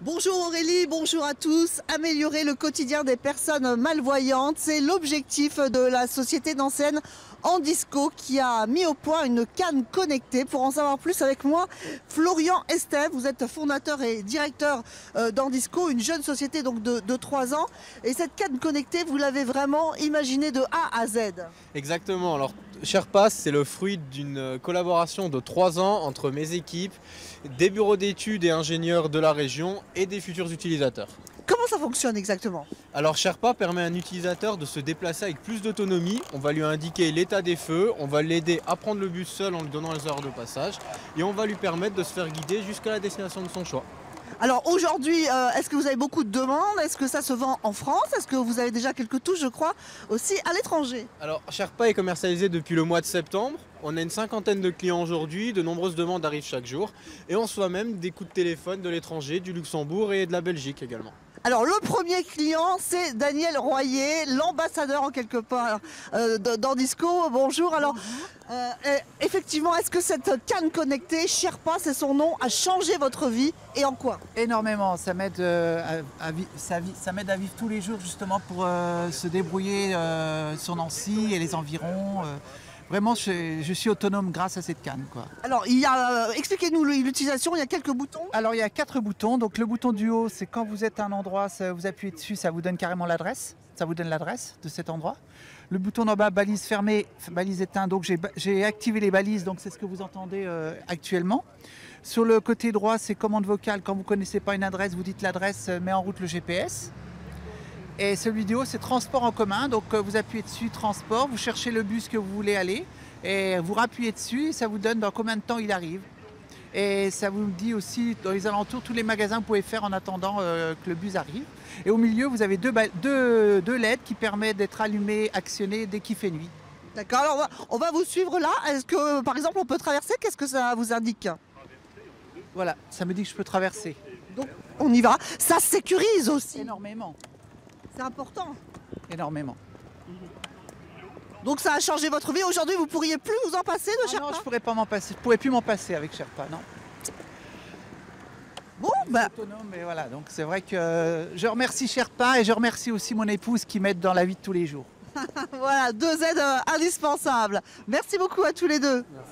Bonjour Aurélie, bonjour à tous. Améliorer le quotidien des personnes malvoyantes, c'est l'objectif de la société d'enseigne Andisco qui a mis au point une canne connectée. Pour en savoir plus avec moi, Florian Estève, vous êtes fondateur et directeur d'Andisco, une jeune société donc de 3 ans. Et cette canne connectée, vous l'avez vraiment imaginée de A à Z. Exactement. Alors, Sherpa, c'est le fruit d'une collaboration de 3 ans entre mes équipes, des bureaux d'études et ingénieurs de la région et des futurs utilisateurs. Comment ça fonctionne exactement? Alors, Sherpa permet à un utilisateur de se déplacer avec plus d'autonomie. On va lui indiquer l'état des feux, on va l'aider à prendre le bus seul en lui donnant les heures de passage et on va lui permettre de se faire guider jusqu'à la destination de son choix. Alors aujourd'hui, est-ce que vous avez beaucoup de demandes? Est-ce que ça se vend en France? Est-ce que vous avez déjà quelques touches, je crois, aussi à l'étranger? Alors, Sherpa est commercialisé depuis le mois de septembre. On a une 50aine de clients aujourd'hui, de nombreuses demandes arrivent chaque jour. Et on reçoit même des coups de téléphone de l'étranger, du Luxembourg et de la Belgique également. Alors le premier client, c'est Daniel Royer, l'ambassadeur en quelque part d'Andisco. Bonjour. Alors, effectivement, est-ce que cette canne connectée, Sherpa, c'est son nom, a changé votre vie et en quoi? Énormément, ça m'aide ça m'aide à vivre tous les jours justement pour se débrouiller sur Nancy et les environs. Vraiment, je suis autonome grâce à cette canne, quoi. Alors, expliquez-nous l'utilisation, il y a quelques boutons. Alors, il y a 4 boutons. Donc, le bouton du haut, c'est quand vous êtes à un endroit, vous appuyez dessus, ça vous donne carrément l'adresse. Ça vous donne l'adresse de cet endroit. Le bouton d'en bas, balise fermée, balise éteinte. Donc, j'ai activé les balises, donc c'est ce que vous entendez actuellement. Sur le côté droit, c'est commande vocale. Quand vous ne connaissez pas une adresse, vous dites l'adresse, met en route le GPS. Et celui du haut, c'est transport en commun. Donc vous appuyez dessus, transport, vous cherchez le bus que vous voulez aller et vous rappuyez dessus et ça vous donne dans combien de temps il arrive. Et ça vous dit aussi dans les alentours tous les magasins que vous pouvez faire en attendant que le bus arrive. Et au milieu, vous avez deux LED qui permettent d'être allumés, actionnés dès qu'il fait nuit. D'accord, alors on va vous suivre là. Est-ce que par exemple on peut traverser? Qu'est-ce que ça vous indique? Voilà, ça me dit que je peux traverser. Donc on y va. Ça sécurise aussi. Énormément. C'est important. Énormément. Donc ça a changé votre vie. Aujourd'hui, vous pourriez plus vous en passer de Sherpa? Non, je pourrais pas m'en passer. Je pourrais plus m'en passer avec Sherpa, non. Bon, ben. Autonome, et voilà. Donc c'est vrai que je remercie Sherpa et je remercie aussi mon épouse qui m'aide dans la vie de tous les jours. Voilà, 2 aides indispensables. Merci beaucoup à tous les deux. Merci.